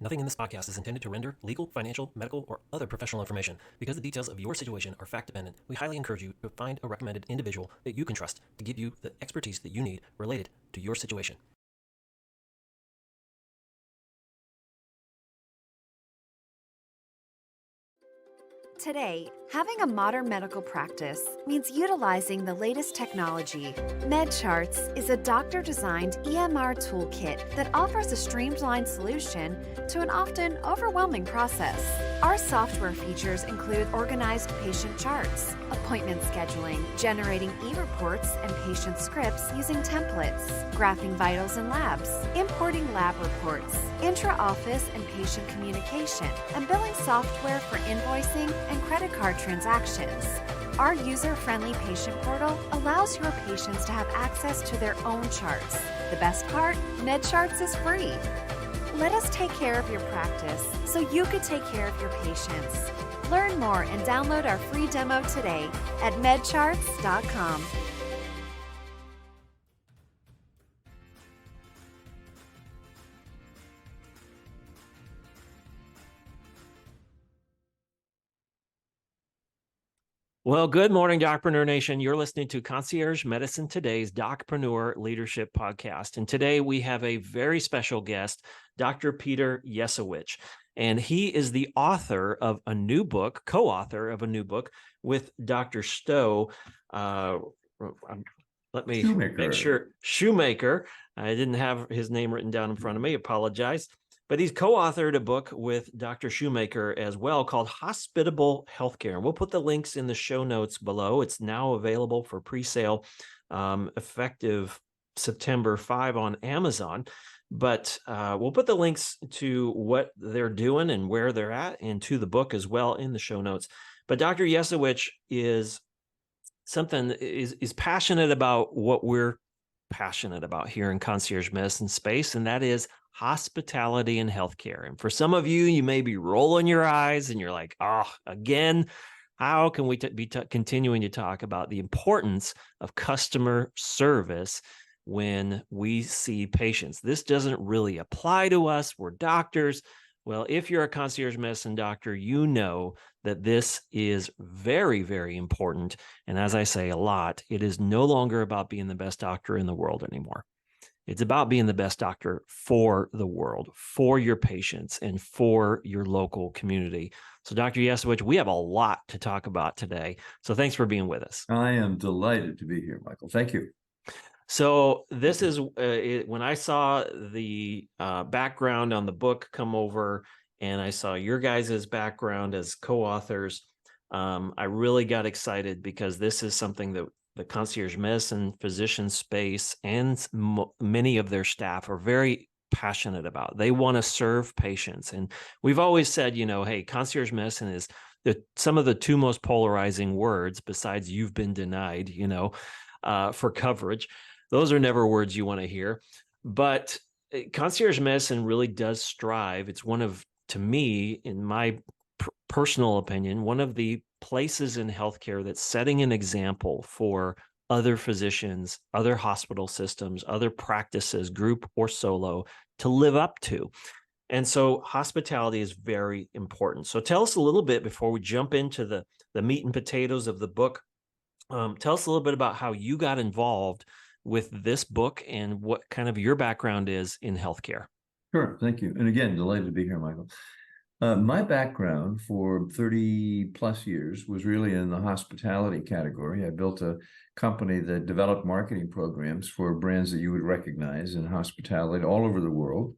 Nothing in this podcast is intended to render legal, financial, medical, or other professional information. Because the details of your situation are fact-dependent, we highly encourage you to find a recommended individual that you can trust to give you the expertise that you need related to your situation. Today, having a modern medical practice means utilizing the latest technology. MedCharts is a doctor-designed EMR toolkit that offers a streamlined solution to an often overwhelming process. Our software features include organized patient charts, appointment scheduling, generating e-reports and patient scripts using templates, graphing vitals and labs, importing lab reports, intra-office and patient communication, and billing software for invoicing and credit card transactions. Our user-friendly patient portal allows your patients to have access to their own charts. The best part, MedCharts is free. Let us take care of your practice so you could take care of your patients. Learn more and download our free demo today at medcharts.com. Well, good morning, DocPreneur Nation. You're listening to Concierge Medicine Today's DocPreneur Leadership Podcast. And today we have a very special guest, Dr. Peter Yesawich. And he is the author of a new book, co-author of a new book with Dr. Stowe. Let me make sure. Shoemaker. I didn't have his name written down in front of me. Apologize. But he's co-authored a book with Dr. Shoemaker as well called Hospitable Healthcare. And we'll put the links in the show notes below. It's now available for pre-sale effective September 5 on Amazon. But we'll put the links to what they're doing and where they're at and to the book as well in the show notes. But Dr. Yesawich is passionate about what we're passionate about here in concierge medicine space, and that is hospitality and healthcare. And for some of you, you may be rolling your eyes and you're like, oh, again, how can we be continuing to talk about the importance of customer service when we see patients? This doesn't really apply to us. We're doctors. Well, if you're a concierge medicine doctor, you know that this is very, very important. And as I say a lot, it is no longer about being the best doctor in the world anymore. It's about being the best doctor for the world, for your patients, and for your local community. So, Dr. Yesawich, we have a lot to talk about today. So thanks for being with us. I am delighted to be here, Michael. Thank you. So this is when I saw the background on the book come over and I saw your guys' background as co-authors, I really got excited because this is something that the concierge medicine physician space and many of their staff are very passionate about. They want to serve patients. And we've always said, hey, concierge medicine is some of the two most polarizing words besides you've been denied, for coverage. Those are never words you want to hear. But concierge medicine really does strive. It's one of, to me, in my personal opinion, one of the places in healthcare that's setting an example for other physicians, other hospital systems, other practices, group or solo, to live up to. And so hospitality is very important. So tell us a little bit before we jump into the meat and potatoes of the book. Tell us a little bit about how you got involved with this book and what kind of your background is in healthcare. Sure. Thank you. And again, delighted to be here, Michael. My background for 30 plus years was really in the hospitality category. I built a company that developed marketing programs for brands that you would recognize in hospitality all over the world.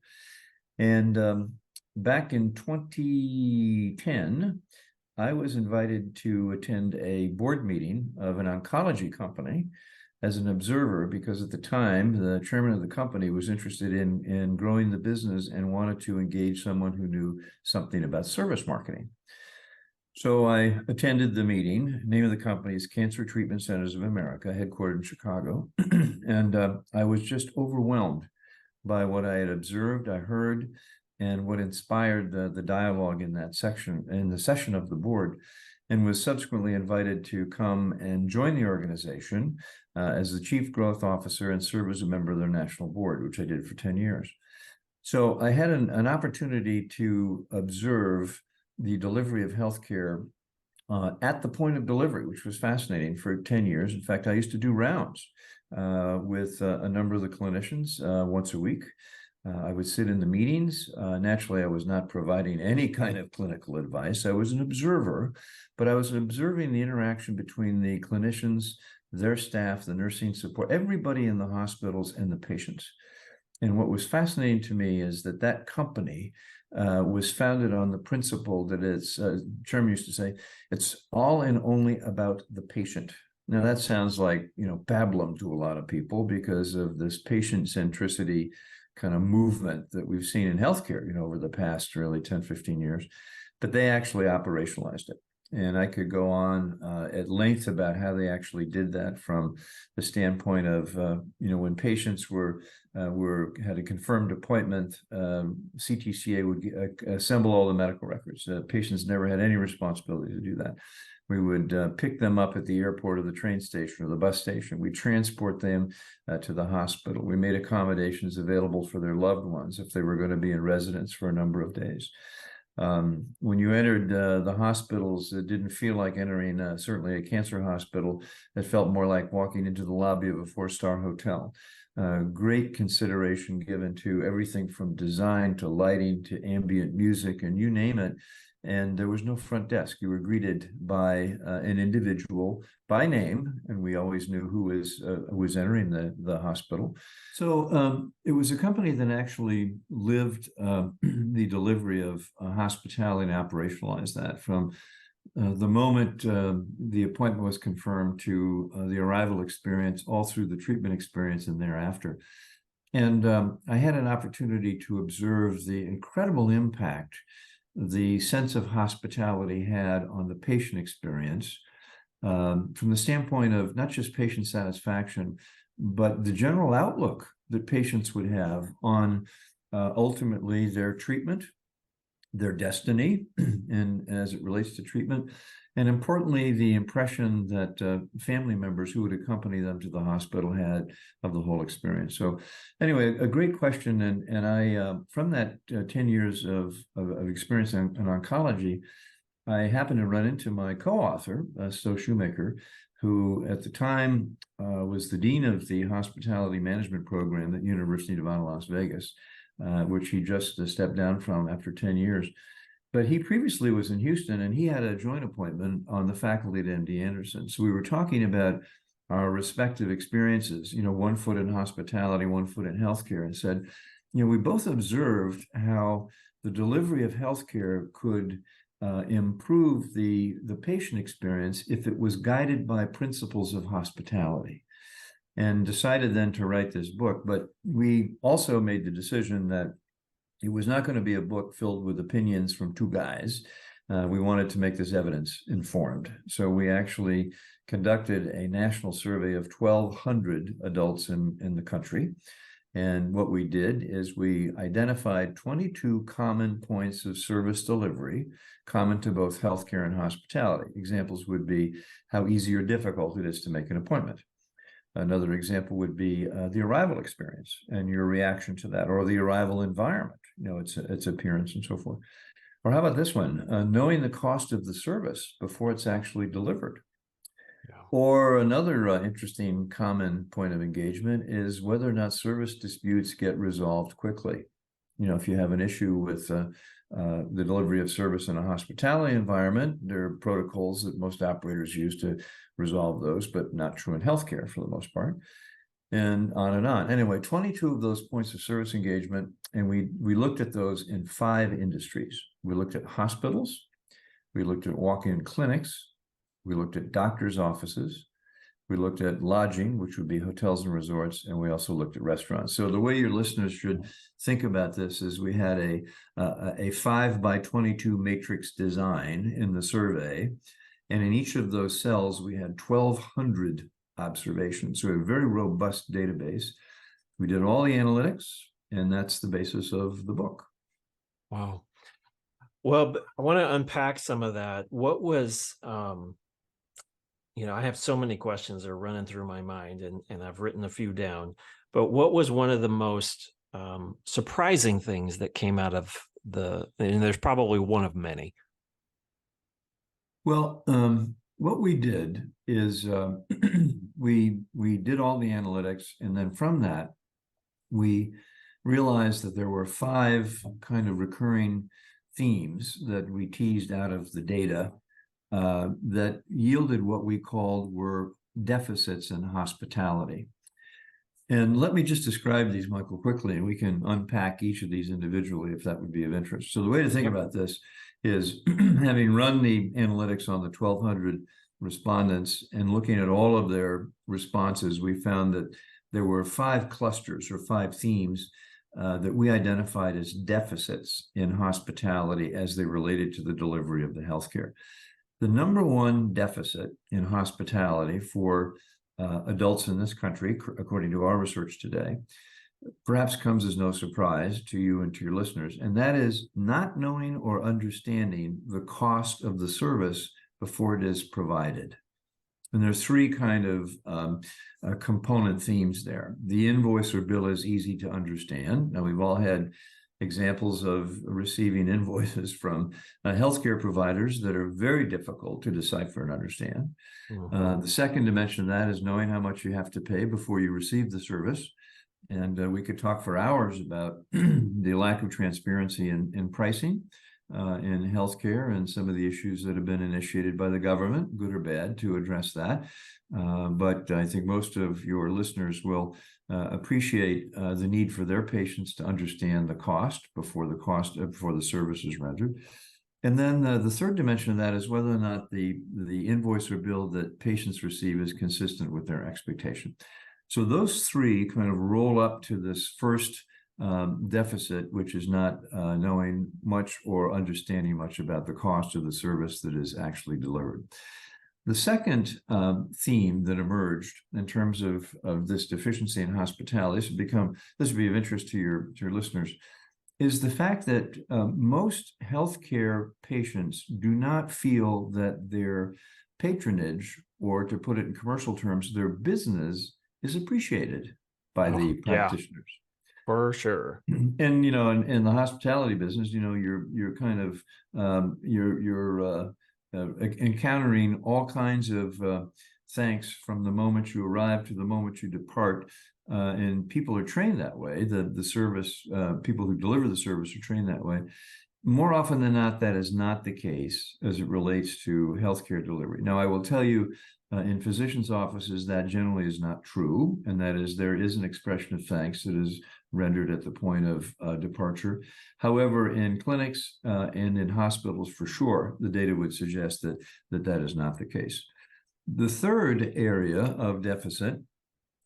And back in 2010, I was invited to attend a board meeting of an oncology company as an observer, because at the time, the chairman of the company was interested in growing the business and wanted to engage someone who knew something about service marketing. So I attended the meeting. The name of the company is Cancer Treatment Centers of America, headquartered in Chicago. And I was just overwhelmed by what I had observed, I heard, and what inspired the dialogue in that section, in the session of the board, and was subsequently invited to come and join the organization as the chief growth officer and serve as a member of their national board, which I did for 10 years. So I had an opportunity to observe the delivery of healthcare at the point of delivery, which was fascinating for 10 years. In fact, I used to do rounds with a number of the clinicians once a week. I would sit in the meetings. Naturally, I was not providing any kind of clinical advice. I was an observer, but I was observing the interaction between the clinicians, their staff, the nursing support, everybody in the hospitals and the patients. And what was fascinating to me is that that company was founded on the principle that it's, Chairman used to say, it's all and only about the patient. Now that sounds like, pablum to a lot of people because of this patient centricity kind of movement that we've seen in healthcare, over the past really 10, 15 years, but they actually operationalized it. And I could go on at length about how they actually did that from the standpoint of, when patients had a confirmed appointment, CTCA would assemble all the medical records. Patients never had any responsibility to do that. We would pick them up at the airport or the train station or the bus station. We transport them to the hospital. We made accommodations available for their loved ones if they were going to be in residence for a number of days. When you entered the hospitals, it didn't feel like entering certainly a cancer hospital. It felt more like walking into the lobby of a four-star hotel. Great consideration given to everything from design to lighting to ambient music and you name it. And there was no front desk. You were greeted by an individual by name, and we always knew who was entering the hospital. So it was a company that actually lived the delivery of hospitality and operationalized that from the moment the appointment was confirmed to the arrival experience, all through the treatment experience and thereafter. And I had an opportunity to observe the incredible impact the sense of hospitality had on the patient experience from the standpoint of not just patient satisfaction, but the general outlook that patients would have on ultimately their treatment, their destiny, and as it relates to treatment, and importantly, the impression that family members who would accompany them to the hospital had of the whole experience. So anyway, a great question. And I, from that 10 years of experience in oncology, I happened to run into my co-author, Stowe Shoemaker, who at the time was the dean of the hospitality management program at University of Nevada, Las Vegas, which he just stepped down from after 10 years. But he previously was in Houston, and he had a joint appointment on the faculty at MD Anderson. So we were talking about our respective experiences, one foot in hospitality, one foot in healthcare, and said, we both observed how the delivery of healthcare could improve the patient experience if it was guided by principles of hospitality, and decided then to write this book. But we also made the decision that it was not going to be a book filled with opinions from two guys. We wanted to make this evidence informed. So we actually conducted a national survey of 1,200 adults in the country. And what we did is we identified 22 common points of service delivery, common to both healthcare and hospitality. Examples would be how easy or difficult it is to make an appointment. Another example would be the arrival experience and your reaction to that, or the arrival environment, its appearance and so forth. Or how about this one? Knowing the cost of the service before it's actually delivered. Yeah. Or another interesting common point of engagement is whether or not service disputes get resolved quickly. If you have an issue with the delivery of service in a hospitality environment, there are protocols that most operators use to resolve those, but not true in healthcare for the most part, and on and on. Anyway, 22 of those points of service engagement, and we looked at those in 5 industries. We looked at hospitals, we looked at walk-in clinics, we looked at doctors' offices, we looked at lodging, which would be hotels and resorts, and we also looked at restaurants. So the way your listeners should think about this is we had a 5 by 22 matrix design in the survey, and in each of those cells, we had 1,200 observations. So a very robust database. We did all the analytics, and that's the basis of the book. Wow. Well, I want to unpack some of that. What was, I have so many questions that are running through my mind, and I've written a few down, but what was one of the most surprising things that came out of and there's probably one of many. Well, what we did is we did all the analytics, and then from that, we realized that there were 5 kind of recurring themes that we teased out of the data that yielded what we called were deficits in hospitality. And let me just describe these, Michael, quickly, and we can unpack each of these individually if that would be of interest. So the way to think about this is having run the analytics on the 1,200 respondents and looking at all of their responses, we found that there were 5 clusters or 5 themes that we identified as deficits in hospitality as they related to the delivery of the healthcare. The number one deficit in hospitality for adults in this country, according to our research today, perhaps comes as no surprise to you and to your listeners, and that is not knowing or understanding the cost of the service before it is provided. And there's 3 kind of component themes there. The invoice or bill is easy to understand. Now, we've all had examples of receiving invoices from healthcare providers that are very difficult to decipher and understand. The second dimension of that is knowing how much you have to pay before you receive the service. And we could talk for hours about the lack of transparency in pricing in healthcare and some of the issues that have been initiated by the government, good or bad, to address that. But I think most of your listeners will appreciate the need for their patients to understand the cost before the service is rendered. And then the third dimension of that is whether or not the invoice or bill that patients receive is consistent with their expectation. So those 3 kind of roll up to this first deficit, which is not knowing much or understanding much about the cost of the service that is actually delivered. The second theme that emerged in terms of this deficiency in hospitality, this would be of interest to your listeners, is the fact that most healthcare patients do not feel that their patronage, or to put it in commercial terms, their business is appreciated by the practitioners. For sure. And in the hospitality business, you're kind of you're encountering all kinds of thanks from the moment you arrive to the moment you depart, and people are trained that way. The service people who deliver the service are trained that way. More often than not, that is not the case as it relates to healthcare delivery. Now, I will tell you, in physicians' offices, that generally is not true, and that is there is an expression of thanks that is rendered at the point of departure. However, in clinics and in hospitals, for sure, the data would suggest that is not the case. The third area of deficit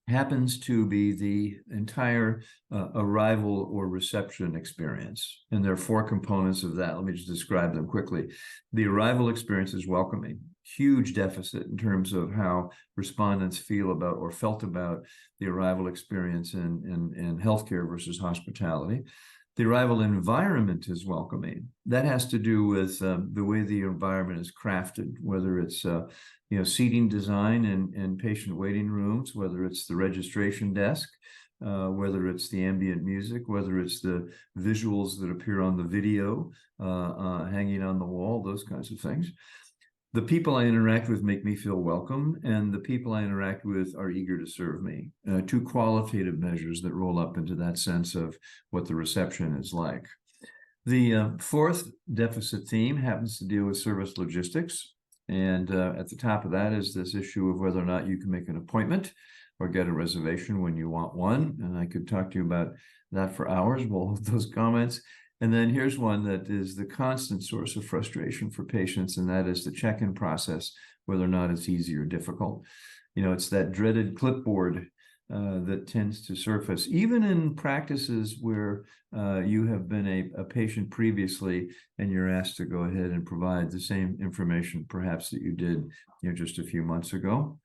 happens to be the entire arrival or reception experience. And there are 4 components of that. Let me just describe them quickly. The arrival experience is welcoming. Huge deficit in terms of how respondents feel about or felt about the arrival experience in healthcare versus hospitality. The arrival environment is welcoming. That has to do with the way the environment is crafted, whether it's seating design in patient waiting rooms, whether it's the registration desk, whether it's the ambient music, whether it's the visuals that appear on the video hanging on the wall, those kinds of things. The people I interact with make me feel welcome, and the people I interact with are eager to serve me. 2 qualitative measures that roll up into that sense of what the reception is like. The 4th deficit theme happens to deal with service logistics. And at the top of that is this issue of whether or not you can make an appointment or get a reservation when you want one. And I could talk to you about that for hours. We'll hold those comments. And then here's one that is the constant source of frustration for patients, and that is the check-in process, whether or not it's easy or difficult. It's that dreaded clipboard that tends to surface, even in practices where you have been a patient previously, and you're asked to go ahead and provide the same information, perhaps that you did just a few months ago.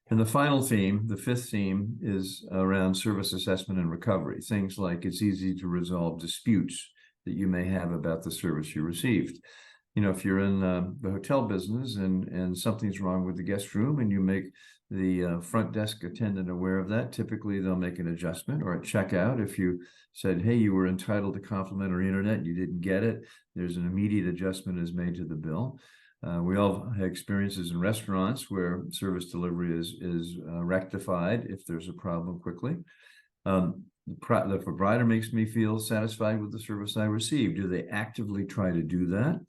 And the final theme, the 5th theme, is around service assessment and recovery. Things like it's easy to resolve disputes that you may have about the service you received. if you're in the hotel business and something's wrong with the guest room and you make the front desk attendant aware of that, typically they'll make an adjustment. Or at checkout, if you said, hey, you were entitled to complimentary internet and you didn't get it, there's an immediate adjustment is made to the bill. We all have experiences in restaurants where service delivery is rectified if there's a problem quickly. The provider makes me feel satisfied with the service I received. Do they actively try to do that?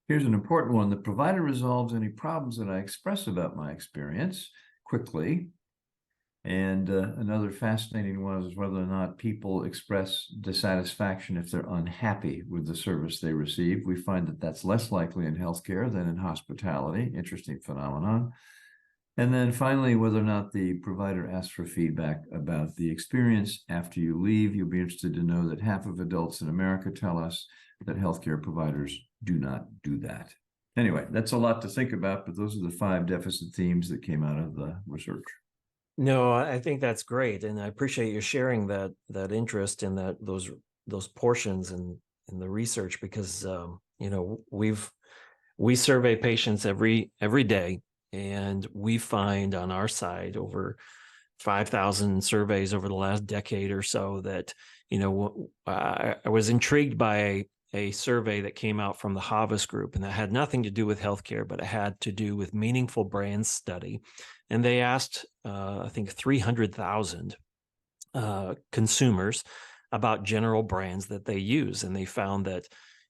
Here's an important one. The provider resolves any problems that I express about my experience quickly. And another fascinating one is whether or not people express dissatisfaction if they're unhappy with the service they receive. We find that that's less likely in healthcare than in hospitality. Interesting phenomenon. And then finally, whether or not the provider asks for feedback about the experience after you leave. You'll be interested to know that half of adults in America tell us that healthcare providers do not do that. Anyway, that's a lot to think about, but those are the 5 deficit themes that came out of the research. No, I think that's great, and I appreciate you sharing that interest in those portions in the research, because we survey patients every day, and we find on our side over 5,000 surveys over the last decade or so that I was intrigued by a survey that came out from the Havas Group, and that had nothing to do with healthcare, but it had to do with meaningful brand study. And they asked, I think, 300,000 consumers about general brands that they use. And they found that,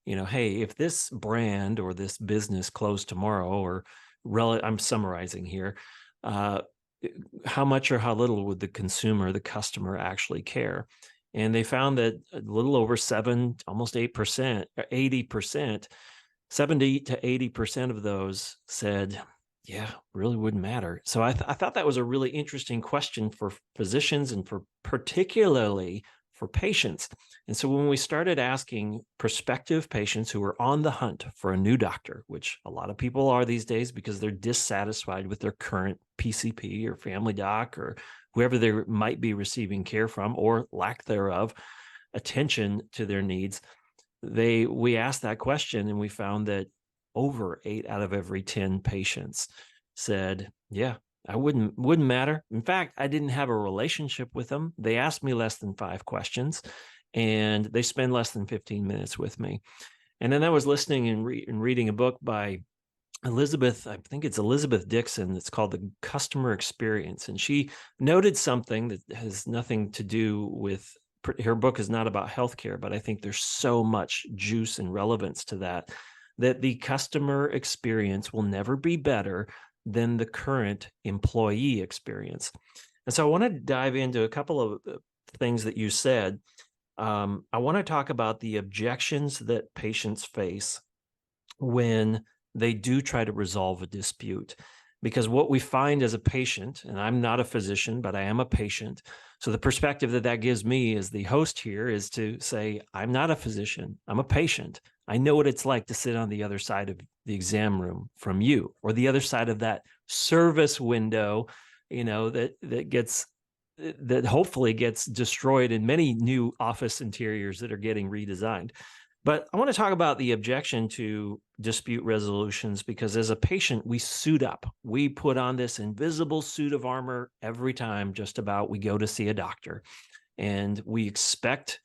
hey, if this brand or this business closed tomorrow, or I'm summarizing here, how much or how little would the customer actually care? And they found that a little over 7, almost 8%, 80%, 70 to 80% of those said, yeah, really wouldn't matter. So I thought that was a really interesting question for physicians and for particularly for patients. And so when we started asking prospective patients who were on the hunt for a new doctor, which a lot of people are these days because they're dissatisfied with their current PCP or family doc or whoever they might be receiving care from, or lack thereof, attention to their needs, we asked that question, and we found that over 8 out of every 10 patients said, yeah, I wouldn't matter. In fact, I didn't have a relationship with them. They asked me less than 5 questions, and they spend less than 15 minutes with me. And then I was listening and reading a book by Elizabeth, I think it's Elizabeth Dixon. It's called The Customer Experience. And she noted something that has nothing to do with, her book is not about healthcare, but I think there's so much juice and relevance to that the customer experience will never be better than the current employee experience. And so I want to dive into a couple of things that you said. I want to talk about the objections that patients face when they do try to resolve a dispute. Because what we find as a patient, and I'm not a physician, but I am a patient. So the perspective that gives me as the host here is to say, I'm not a physician, I'm a patient. I know what it's like to sit on the other side of the exam room from you, or the other side of that service window, that hopefully gets destroyed in many new office interiors that are getting redesigned. But I want to talk about the objection to dispute resolutions, because as a patient, we suit up. We put on this invisible suit of armor every time just about we go to see a doctor. And we expect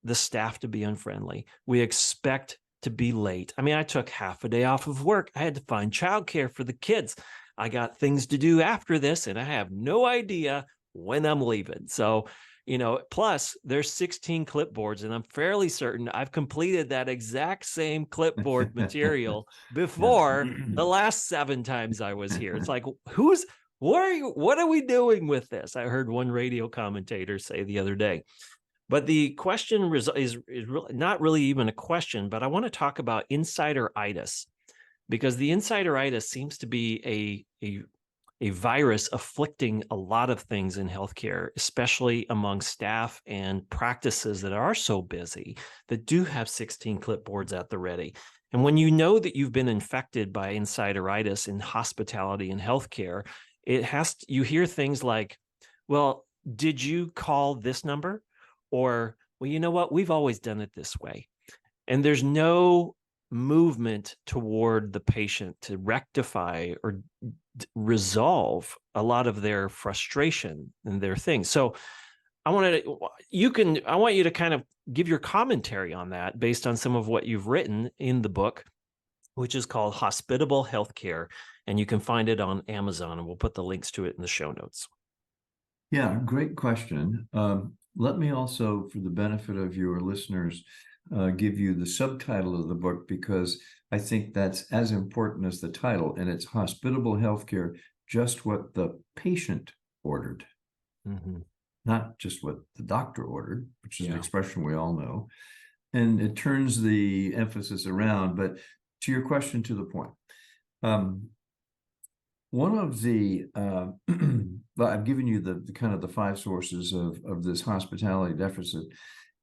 the staff to be unfriendly. We expect to be late. I mean, I took half a day off of work. I had to find childcare for the kids. I got things to do after this, and I have no idea when I'm leaving. So, plus there's 16 clipboards, and I'm fairly certain I've completed that exact same clipboard material before the last 7 times I was here. It's like, what are we doing with this? I heard one radio commentator say the other day. But the question is really not really even a question, but I want to talk about insideritis, because the insideritis seems to be a virus afflicting a lot of things in healthcare, especially among staff and practices that are so busy, that do have 16 clipboards at the ready. And when you know that you've been infected by insideritis in hospitality and healthcare, you hear things like, well, did you call this number? Or, well, you know what? We've always done it this way. And there's no movement toward the patient to rectify or resolve a lot of their frustration and their things. So I want you to kind of give your commentary on that based on some of what you've written in the book, which is called Hospitable Healthcare, and you can find it on Amazon, and we'll put the links to it in the show notes. Yeah, great question. Let me also, for the benefit of your listeners, give you the subtitle of the book, because I think that's as important as the title, and it's Hospitable Healthcare, just what the patient ordered. Mm-hmm. Not just what the doctor ordered, which is an expression we all know. And it turns the emphasis around. But to your question, to the point, one of the, I've given you the kind of the 5 sources of this hospitality deficit.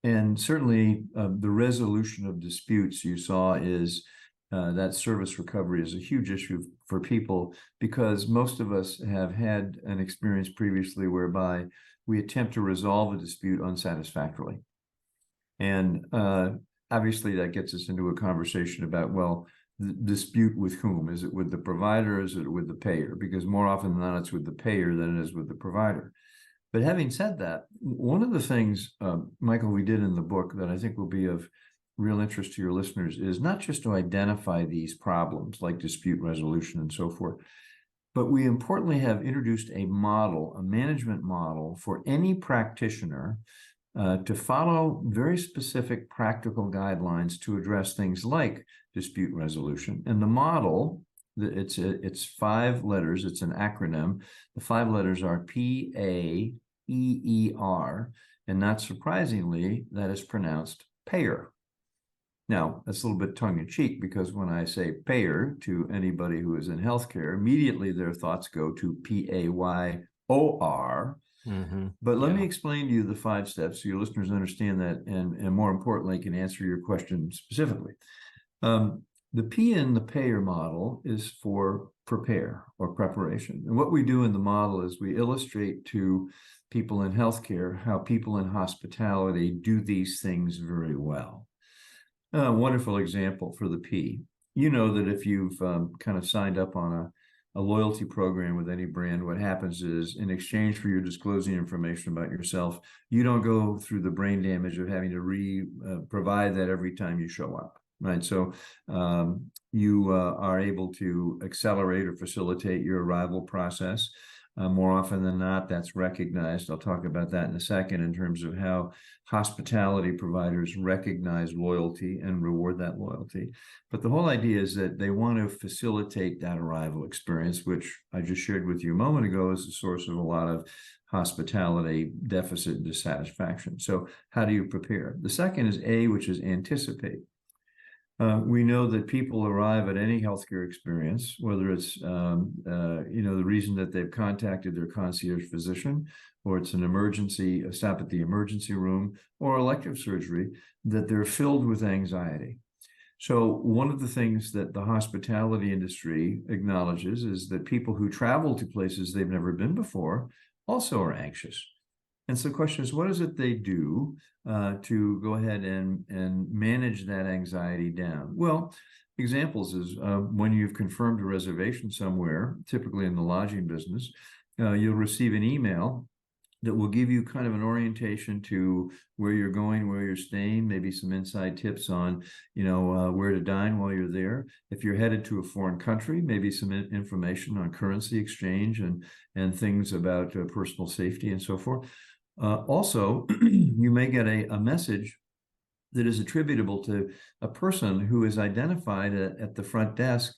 And certainly the resolution of disputes you saw is that service recovery is a huge issue for people, because most of us have had an experience previously whereby we attempt to resolve a dispute unsatisfactorily. And obviously that gets us into a conversation about, well, the dispute with whom? Is it with the provider? Is it with the payer? Because more often than not, it's with the payer than it is with the provider. But having said that, one of the things, Michael, we did in the book that I think will be of real interest to your listeners is not just to identify these problems like dispute resolution and so forth, but we importantly have introduced a model, a management model for any practitioner to follow very specific practical guidelines to address things like dispute resolution. And the model, it's 5 letters, it's an acronym. The 5 letters are PAEER, and not surprisingly, that is pronounced PAEER. Now, that's a little bit tongue-in-cheek, because when I say payer to anybody who is in healthcare, immediately their thoughts go to PAYOR. Mm-hmm. But let me explain to you the 5 steps so your listeners understand that, and more importantly, can answer your question specifically. The P in the payer model is for prepare or preparation. And what we do in the model is we illustrate to people in healthcare how people in hospitality do these things very well. A wonderful example for the P. You know that if you've kind of signed up on a loyalty program with any brand, what happens is, in exchange for your disclosing information about yourself, you don't go through the brain damage of having to provide that every time you show up, right? So you are able to accelerate or facilitate your arrival process. More often than not, that's recognized. I'll talk about that in a second in terms of how hospitality providers recognize loyalty and reward that loyalty. But the whole idea is that they want to facilitate that arrival experience, which I just shared with you a moment ago is the source of a lot of hospitality deficit and dissatisfaction. So how do you prepare? The second is A, which is anticipate. We know that people arrive at any healthcare experience, whether it's the reason that they've contacted their concierge physician, or it's an emergency, a stop at the emergency room, or elective surgery, that they're filled with anxiety. So one of the things that the hospitality industry acknowledges is that people who travel to places they've never been before also are anxious. And so the question is, what is it they do to go ahead and manage that anxiety down? Well, examples is when you've confirmed a reservation somewhere, typically in the lodging business, you'll receive an email that will give you kind of an orientation to where you're going, where you're staying, maybe some inside tips on, where to dine while you're there. If you're headed to a foreign country, maybe some information on currency exchange and things about personal safety and so forth. Also, you may get a message that is attributable to a person who is identified at the front desk,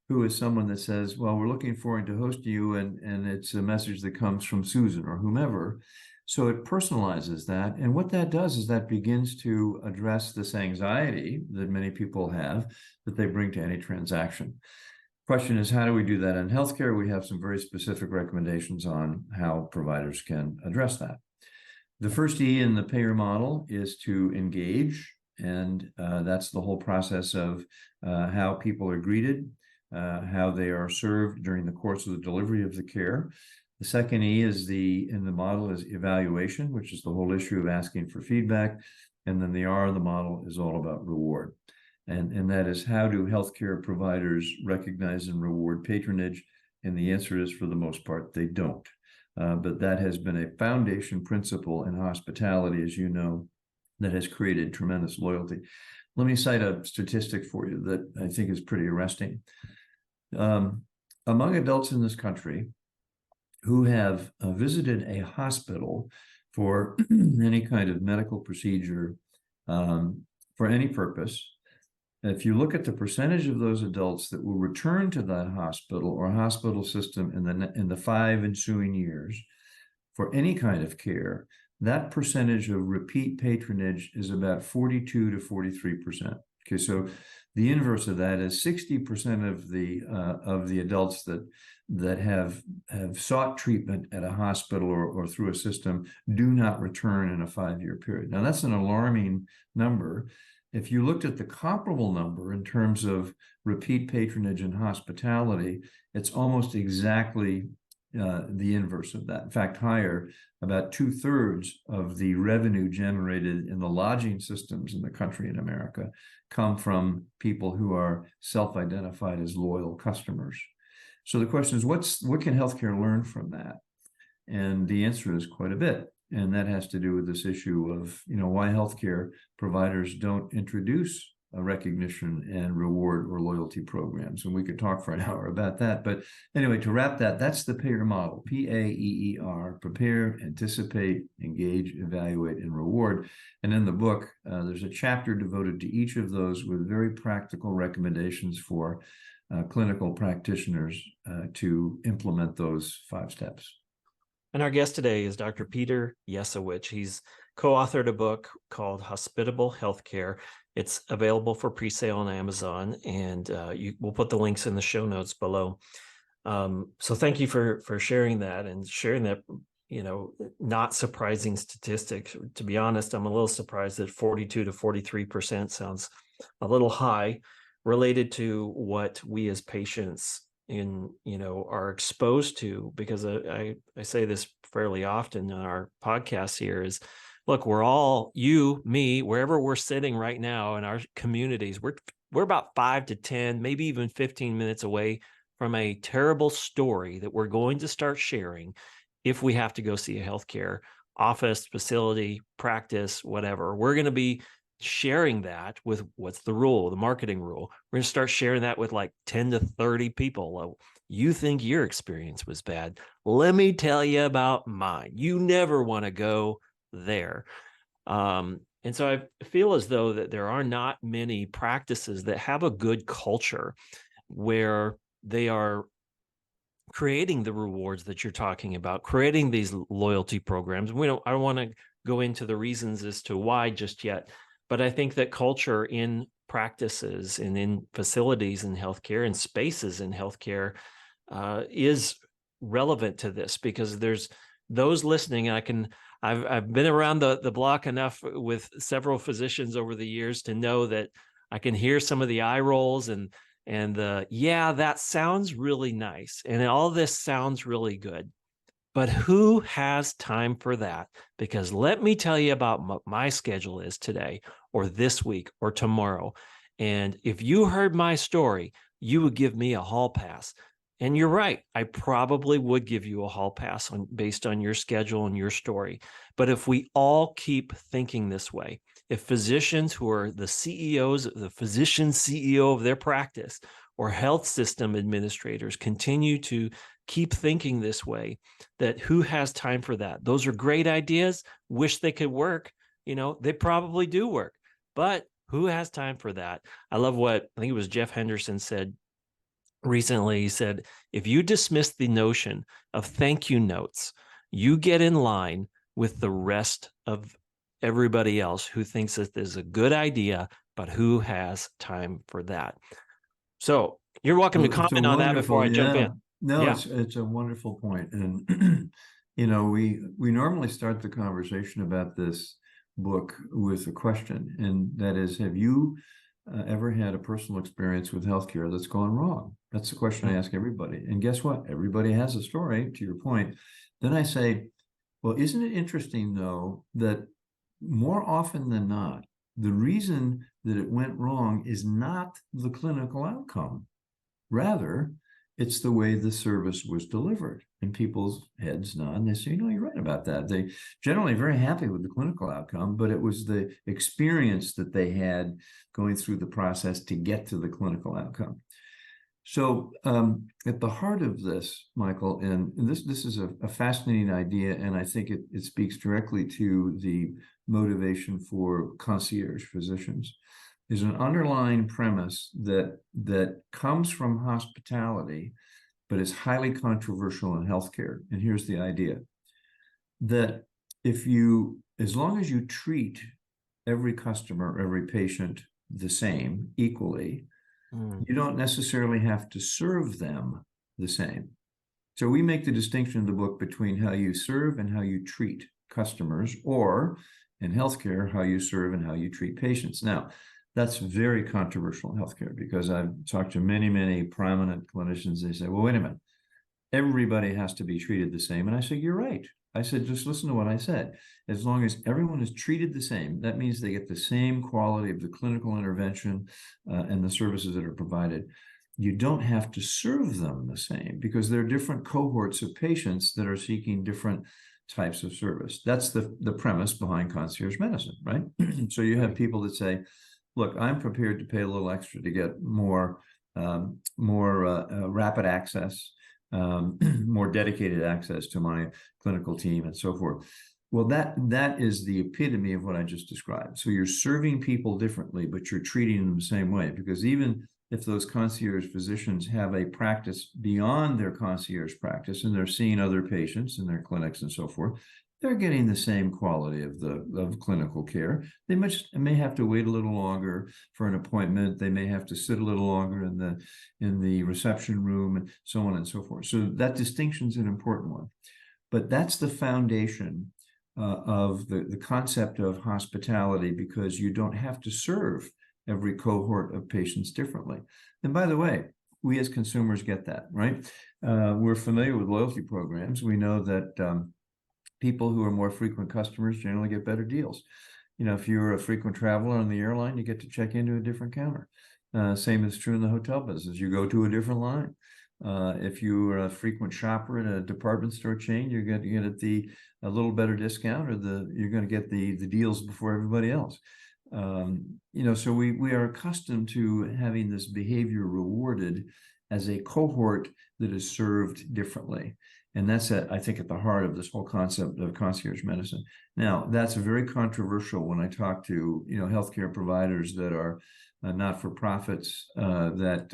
who is someone that says, well, we're looking forward to host you, and it's a message that comes from Susan or whomever. So it personalizes that. And what that does is that begins to address this anxiety that many people have that they bring to any transaction. Question is, how do we do that in healthcare? We have some very specific recommendations on how providers can address that. The first E in the payer model is to engage, and that's the whole process of how people are greeted, how they are served during the course of the delivery of the care. The second E in the model is evaluation, which is the whole issue of asking for feedback. And then the R in the model is all about reward. And that is, how do healthcare providers recognize and reward patronage? And the answer is, for the most part, they don't. But that has been a foundation principle in hospitality, as you know, that has created tremendous loyalty. Let me cite a statistic for you that I think is pretty arresting. Among adults in this country who have visited a hospital for any kind of medical procedure, for any purpose, if you look at the percentage of those adults that will return to that hospital or hospital system in the 5 ensuing years for any kind of care, that percentage of repeat patronage is about 42 to 43%. Okay, so the inverse of that is 60% of the adults that have sought treatment at a hospital or through a system do not return in a 5-year period. Now, that's an alarming number. If you looked at the comparable number in terms of repeat patronage and hospitality, it's almost exactly the inverse of that. In fact, higher. About 2/3 of the revenue generated in the lodging systems in the country in America come from people who are self-identified as loyal customers. So the question is, what can healthcare learn from that? And the answer is quite a bit. And that has to do with this issue of, why healthcare providers don't introduce a recognition and reward or loyalty programs. And we could talk for an hour about that. But anyway, to wrap that's the PAEER model, PAEER, prepare, anticipate, engage, evaluate, and reward. And in the book, there's a chapter devoted to each of those with very practical recommendations for clinical practitioners to implement those 5 steps. And our guest today is Dr. Peter Yesawich. He's co-authored a book called Hospitable Healthcare. It's available for pre-sale on Amazon, and we'll put the links in the show notes below. So thank you for sharing that and sharing that, not surprising statistics. To be honest, I'm a little surprised that 42 to 43% sounds a little high related to what we as patients are exposed to, because I say this fairly often in our podcast here is, look, we're all, you, me, wherever we're sitting right now in our communities, we're about 5 to 10, maybe even 15 minutes away from a terrible story that we're going to start sharing if we have to go see a healthcare office, facility, practice, whatever. We're going to be sharing that with, what's the rule, the marketing rule. We're going to start sharing that with like 10 to 30 people. You think your experience was bad. Let me tell you about mine. You never want to go there. And so I feel as though that there are not many practices that have a good culture where they are creating the rewards that you're talking about, creating these loyalty programs. I don't want to go into the reasons as to why just yet, but I think that culture in practices and in facilities in healthcare and spaces in healthcare is relevant to this, because there's those listening. I've been around the block enough with several physicians over the years to know that I can hear some of the eye rolls and yeah, that sounds really nice. And all this sounds really good. But who has time for that? Because let me tell you about what my schedule is today or this week or tomorrow. And if you heard my story, you would give me a hall pass. And you're right, I probably would give you a hall pass based on your schedule and your story. But if we all keep thinking this way, if physicians who are the CEOs, the physician CEO of their practice, or health system administrators continue to keep thinking this way, that who has time for that? Those are great ideas. Wish they could work. They probably do work, but who has time for that? I love what, I think it was Jeff Henderson said recently. He said, if you dismiss the notion of thank you notes, you get in line with the rest of everybody else who thinks that this is a good idea, but who has time for that? So you're welcome to comment on that before I jump in. No, yeah. It's a wonderful point. And, we normally start the conversation about this book with a question, and that is, have you ever had a personal experience with healthcare that's gone wrong? That's the question I ask everybody. And guess what? Everybody has a story, to your point. Then I say, well, isn't it interesting, though, that more often than not, the reason that it went wrong is not the clinical outcome. Rather, it's the way the service was delivered. And people's heads nod and they say, you're right about that. They generally very happy with the clinical outcome, but it was the experience that they had going through the process to get to the clinical outcome. So at the heart of this, Michael, and this is a fascinating idea, and I think it speaks directly to the motivation for concierge physicians, is an underlying premise that comes from hospitality, but is highly controversial in healthcare. And here's the idea: that as long as you treat every customer, every patient the same, equally, you don't necessarily have to serve them the same. So we make the distinction in the book between how you serve and how you treat customers, or in healthcare, how you serve and how you treat patients. Now, that's very controversial in healthcare, because I've talked to many, many prominent clinicians. They say, well, wait a minute, everybody has to be treated the same. And I say, you're right. I said, just listen to what I said. As long as everyone is treated the same, that means they get the same quality of the clinical intervention and the services that are provided. You don't have to serve them the same, because there are different cohorts of patients that are seeking different types of service. That's the premise behind concierge medicine, right? So you have people that say, look, I'm prepared to pay a little extra to get more rapid access, more dedicated access to my clinical team, and so forth. Well, that is the epitome of what I just described. So you're serving people differently, but you're treating them the same way, because even if those concierge physicians have a practice beyond their concierge practice and they're seeing other patients in their clinics and so forth, they're getting the same quality of clinical care. They may have to wait a little longer for an appointment. They may have to sit a little longer in the reception room, and so on and so forth. So that distinction is an important one. But that's the foundation of the concept of hospitality, because you don't have to serve every cohort of patients differently. And by the way, we as consumers get that, right? We're familiar with loyalty programs. We know that people who are more frequent customers generally get better deals. If you're a frequent traveler on the airline, you get to check into a different counter. Same is true in the hotel business. You go to a different line. If you're a frequent shopper at a department store chain, you're going to get a little better discount, or you're going to get the deals before everybody else. So we are accustomed to having this behavior rewarded as a cohort that is served differently. And that's, I think, at the heart of this whole concept of concierge medicine. Now, that's very controversial when I talk to healthcare providers that are not-for-profits that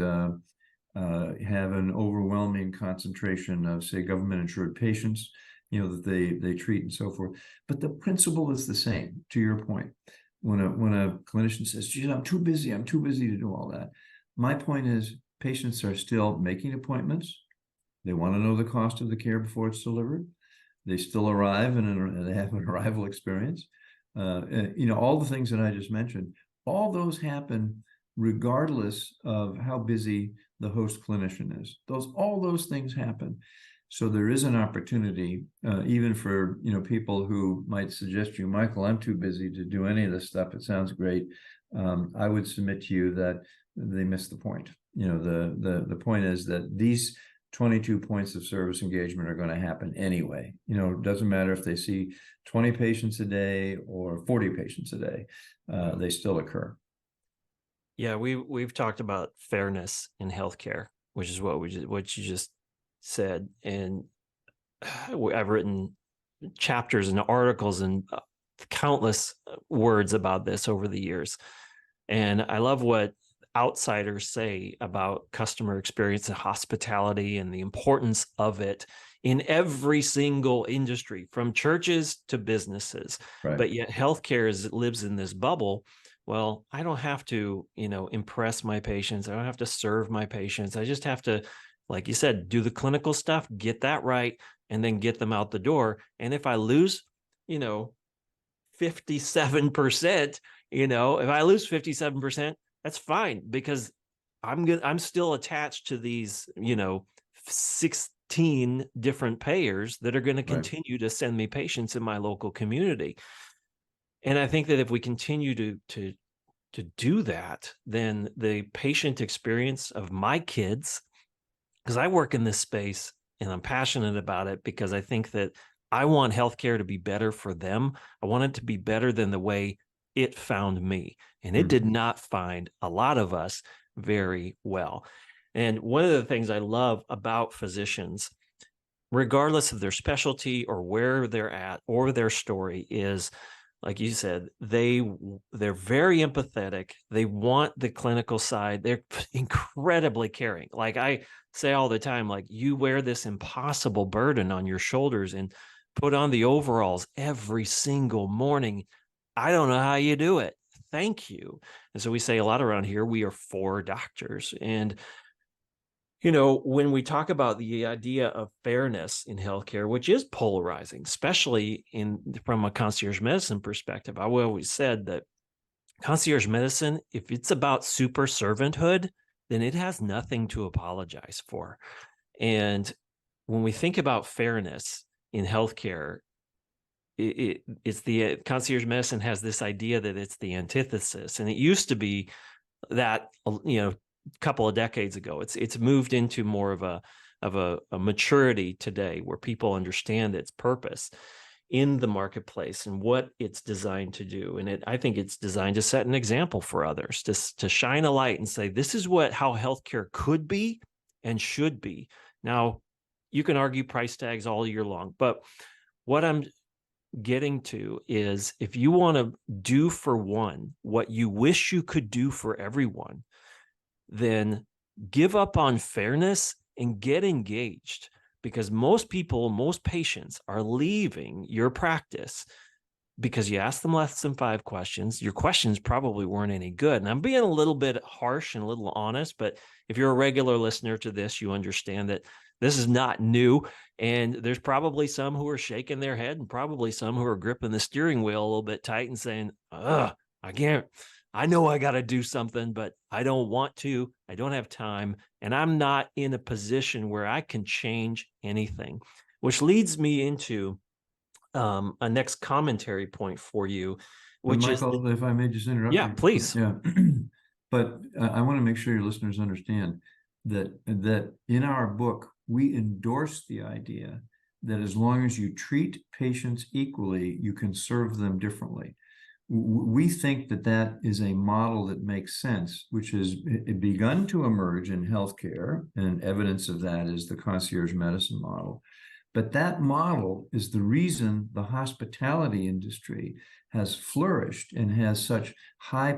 have an overwhelming concentration of, say, government-insured patients, that they treat and so forth. But the principle is the same, to your point. When a clinician says, geez, I'm too busy to do all that. My point is, patients are still making appointments. They want to know the cost of the care before it's delivered. They still arrive and they have an arrival experience. All the things that I just mentioned, all those happen regardless of how busy the host clinician is. All those things happen. So there is an opportunity, even for people who might suggest to you, Michael, I'm too busy to do any of this stuff. It sounds great. I would submit to you that they miss the point. The point is that these 22 points of service engagement are going to happen anyway. It doesn't matter if they see 20 patients a day or 40 patients a day, they still occur. Yeah, we've talked about fairness in healthcare, which is what you just said, and I've written chapters and articles and countless words about this over the years. And I love what outsiders say about customer experience and hospitality and the importance of it in every single industry, from churches to businesses. Right. But yet healthcare lives in this bubble. Well, I don't have to, impress my patients. I don't have to serve my patients. I just have to, like you said, do the clinical stuff, get that right, and then get them out the door. And if I lose, 57%, if I lose 57%, that's fine, because I'm still attached to these, 16 different payers that are going to continue to send me patients in my local community. And I think that if we continue to to do that than the patient experience of my kids, because I work in this space and I'm passionate about it because I think that I want healthcare to be better for them. I want it to be better than the way it found me. And it did not find a lot of us very well. And one of the things I love about physicians, regardless of their specialty or where they're at or their story, is, like you said, they're very empathetic. They want the clinical side. They're incredibly caring. Like I say all the time, like, you wear this impossible burden on your shoulders and put on the overalls every single morning. I don't know how you do it. Thank you. And so we say a lot around here, we are 4 doctors. And when we talk about the idea of fairness in healthcare, which is polarizing, especially from a concierge medicine perspective, I always said that concierge medicine, if it's about super servanthood, then it has nothing to apologize for. And when we think about fairness in healthcare, it's the concierge medicine has this idea that it's the antithesis. And it used to be that, couple of decades ago. It's moved into more of a maturity today, where people understand its purpose in the marketplace and what it's designed to do. And I think it's designed to set an example for others, to shine a light and say, this is how healthcare could be and should be. Now, you can argue price tags all year long, but what I'm getting to is, if you want to do for one what you wish you could do for everyone, then give up on fairness and get engaged, because most patients are leaving your practice because you asked them less than 5 questions. Your questions probably weren't any good. And I'm being a little bit harsh and a little honest, but if you're a regular listener to this, you understand that this is not new. And there's probably some who are shaking their head and probably some who are gripping the steering wheel a little bit tight and saying, I can't. I know I got to do something, but I don't want to. I don't have time. And I'm not in a position where I can change anything, which leads me into a next commentary point for you, which Michael, if I may just interrupt you. Please. Yeah. But I want to make sure your listeners understand that in our book, we endorse the idea that as long as you treat patients equally, you can serve them differently. We think that is a model that makes sense, which has begun to emerge in healthcare, and evidence of that is the concierge medicine model. But that model is the reason the hospitality industry has flourished and has such high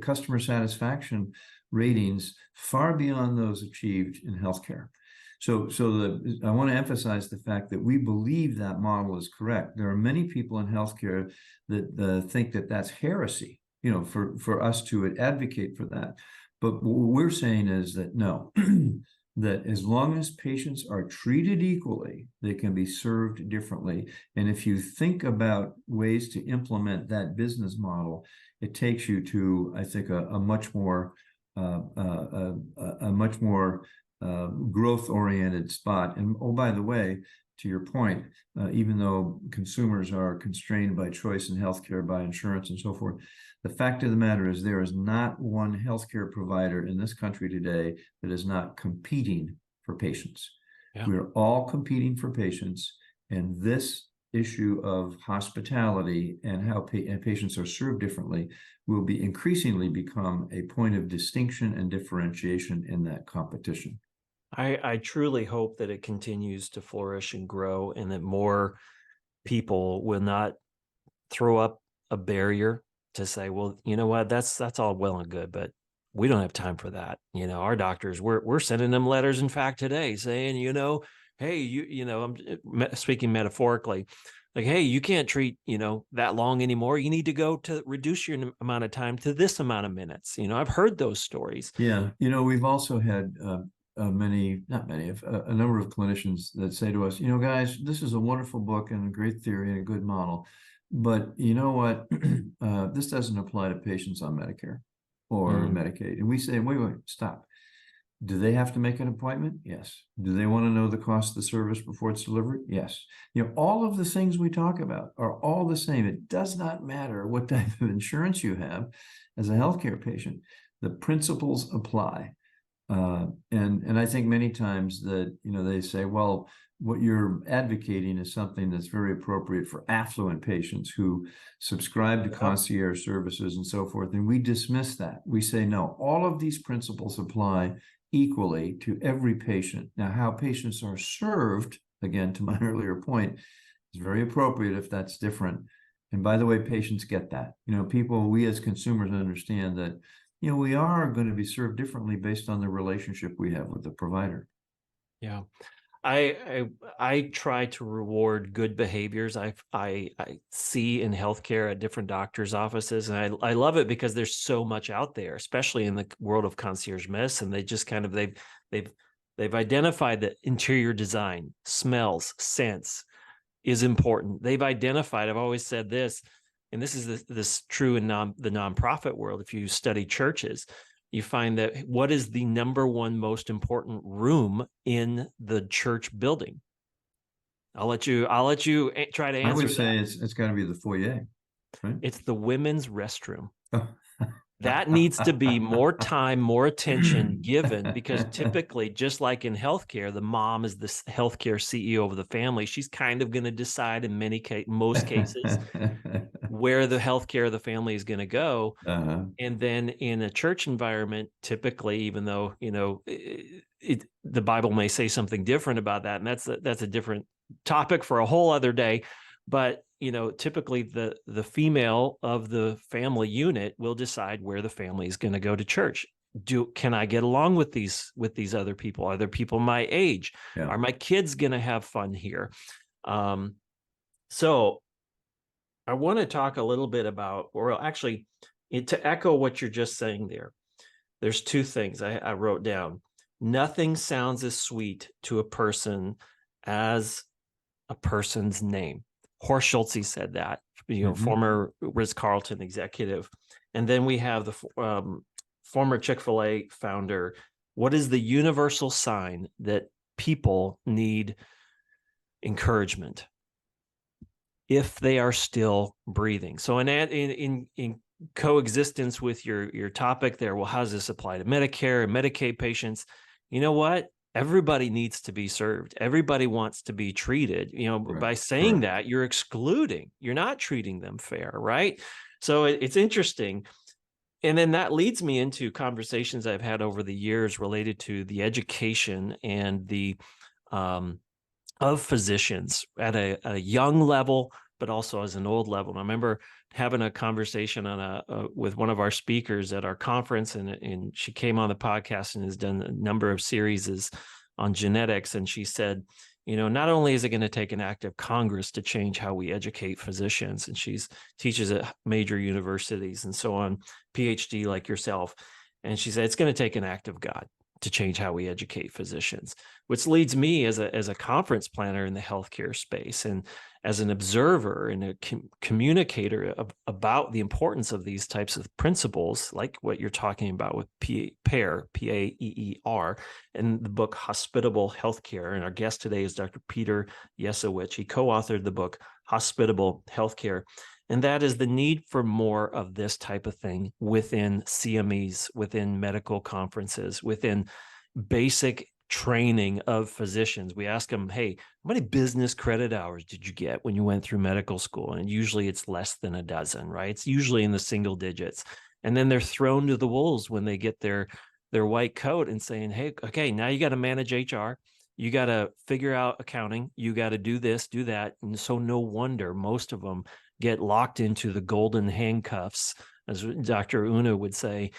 customer satisfaction ratings, far beyond those achieved in healthcare. So I want to emphasize the fact that we believe that model is correct. There are many people in healthcare that think that that's heresy, for us to advocate for that. But what we're saying is that no, that as long as patients are treated equally, they can be served differently. And if you think about ways to implement that business model, it takes you to, I think, a much more growth-oriented spot. And oh, by the way, to your point, even though consumers are constrained by choice in healthcare, by insurance and so forth, the fact of the matter is there is not one healthcare provider in this country today that is not competing for patients. Yeah. We're all competing for patients, and this issue of hospitality and how patients are served differently will be increasingly become a point of distinction and differentiation in that competition. I truly hope that it continues to flourish and grow, and that more people will not throw up a barrier to say, well, you know what, that's all well and good, but we don't have time for that. Our doctors, we're sending them letters, in fact, today saying, hey, I'm speaking metaphorically, like, hey, you can't treat, that long anymore. You need to go to reduce your amount of time to this amount of minutes. I've heard those stories. Yeah. We've also had a number of clinicians that say to us, guys, this is a wonderful book and a great theory and a good model, but you know what, this doesn't apply to patients on Medicare or Medicaid. And we say, wait, stop. Do they have to make an appointment? Yes. Do they want to know the cost of the service before it's delivered? Yes. All of the things we talk about are all the same. It does not matter what type of insurance you have as a healthcare patient. The principles apply. And I think many times that, they say, well, what you're advocating is something that's very appropriate for affluent patients who subscribe to concierge services and so forth. And we dismiss that. We say, no, all of these principles apply equally to every patient. Now, how patients are served, again, to my earlier point, is very appropriate if that's different. And by the way, patients get that. We as consumers understand that, we are going to be served differently based on the relationship we have with the provider. Yeah. I try to reward good behaviors. I see in healthcare at different doctors' offices, and I love it because there's so much out there, especially in the world of concierge medicine. They just kind of they've identified that interior design, smells, scents is important. They've identified. I've always said this, and this is this true in the nonprofit world. If you study churches, you find that what is the number one most important room in the church building? I'll let you try to answer. I would say it's got to be the foyer, right? It's the women's restroom. That needs to be more time, more attention given, because typically, just like in healthcare, the mom is the healthcare CEO of the family. She's kind of going to decide in most cases where the healthcare of the family is going to go. And then in a church environment, typically, even though, the Bible may say something different about that, and that's a different topic for a whole other day. But typically the female of the family unit will decide where the family is going to go to church. Can I get along with these other people? Are there people my age? Yeah. Are my kids going to have fun here? So I want to talk a little bit about, or actually to echo what you're just saying there. There's two things I wrote down. Nothing sounds as sweet to a person as a person's name. Horst Schulze said that, former Ritz-Carlton executive. And then we have the former Chick-fil-A founder. What is the universal sign that people need encouragement if they are still breathing? So in coexistence with your topic there, well, how does this apply to Medicare and Medicaid patients? You know what? Everybody needs to be served. Everybody wants to be treated. Right. By saying that, you're not treating them fair, right? So it's interesting. And then that leads me into conversations I've had over the years related to the education and the of physicians at a young level, but also as an old level. And I remember having a conversation with one of our speakers at our conference, and she came on the podcast and has done a number of series on genetics. And she said, not only is it going to take an act of Congress to change how we educate physicians, and she teaches at major universities and so on, PhD like yourself. And she said, it's going to take an act of God to change how we educate physicians, which leads me as a conference planner in the healthcare space and as an observer and a communicator about the importance of these types of principles, like what you're talking about with PAEER, P-A-E-E-R, and the book Hospitable Healthcare. And our guest today is Dr. Peter Yesawich. He co-authored the book Hospitable Healthcare. And that is the need for more of this type of thing within CMEs, within medical conferences, within basic training of physicians. We ask them, hey, how many business credit hours did you get when you went through medical school? And usually it's less than a dozen, right? It's usually in the single digits. And then they're thrown to the wolves when they get their white coat and saying, hey, okay, now you got to manage HR. You got to figure out accounting. You got to do this, do that. And so no wonder most of them get locked into the golden handcuffs, as Dr. Una would say,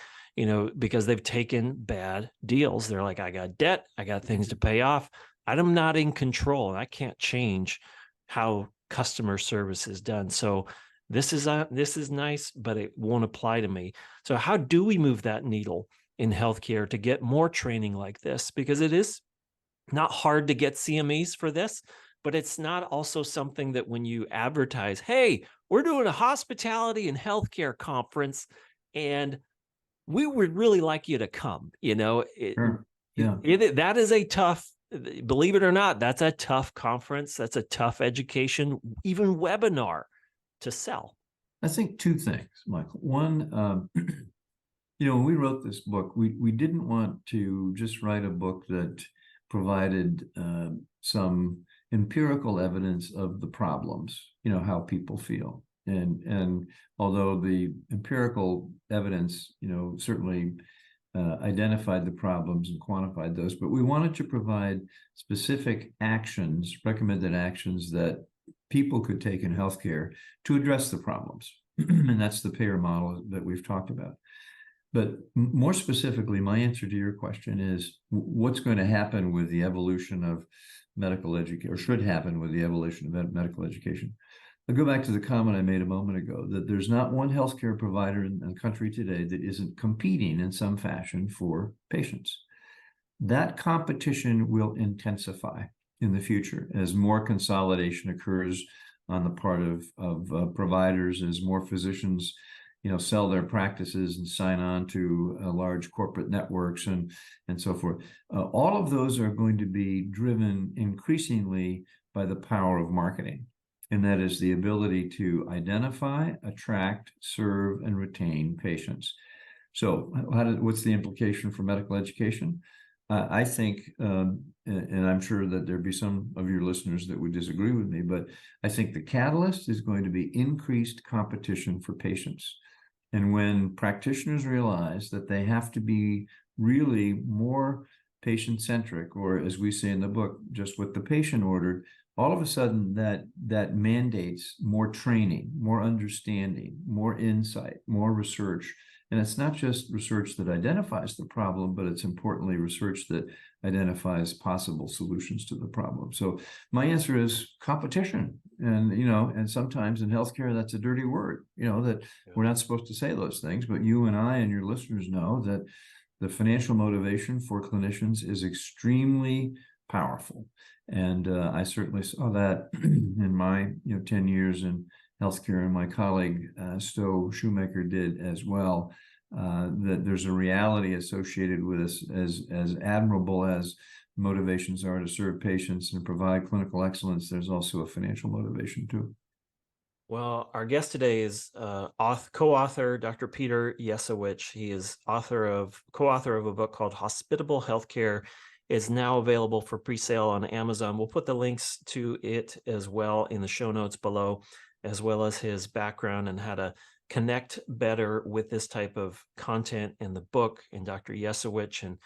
because they've taken bad deals. They're like, I got debt, I got things to pay off. I'm not in control, and I can't change how customer service is done. So this is nice, but it won't apply to me. So how do we move that needle in healthcare to get more training like this? Because it is not hard to get CMEs for this, but it's not also something that when you advertise, hey, we're doing a hospitality and healthcare conference, and we would really like you to come. Sure. Yeah. That is a tough, believe it or not, that's a tough conference. That's a tough education, even webinar to sell. I think two things, Michael. One, when we wrote this book, we didn't want to just write a book that provided some empirical evidence of the problems, how people feel. And although the empirical evidence, certainly identified the problems and quantified those, but we wanted to provide specific actions, recommended actions that people could take in healthcare to address the problems. And that's the PAEER model that we've talked about. But more specifically, my answer to your question is what's going to happen with the evolution of medical education, or should happen with the evolution of medical education. I'll go back to the comment I made a moment ago, that there's not one healthcare provider in the country today that isn't competing in some fashion for patients. That competition will intensify in the future as more consolidation occurs on the part of providers, as more physicians sell their practices and sign on to large corporate networks and so forth. All of those are going to be driven increasingly by the power of marketing. And that is the ability to identify, attract, serve, and retain patients. So what's the implication for medical education? I think, and I'm sure that there'd be some of your listeners that would disagree with me, but I think the catalyst is going to be increased competition for patients. And when practitioners realize that they have to be really more patient-centric, or as we say in the book, just what the patient ordered, all of a sudden that mandates more training, more understanding, more insight, more research. And it's not just research that identifies the problem, but it's importantly research that identifies possible solutions to the problem. So my answer is competition. And sometimes in healthcare, that's a dirty word, that we're not supposed to say those things, but you and I and your listeners know that the financial motivation for clinicians is extremely powerful. And I certainly saw that in my 10 years in healthcare, and my colleague Stowe Shoemaker did as well. That there's a reality associated with this, as admirable as motivations are to serve patients and provide clinical excellence. There's also a financial motivation too. Well, our guest today is co-author Dr. Peter Yesawich. He is co-author of a book called Hospitable Healthcare. It's now available for pre-sale on Amazon. We'll put the links to it as well in the show notes below, as well as his background and how to connect better with this type of content in the book, and Dr. Yesawich and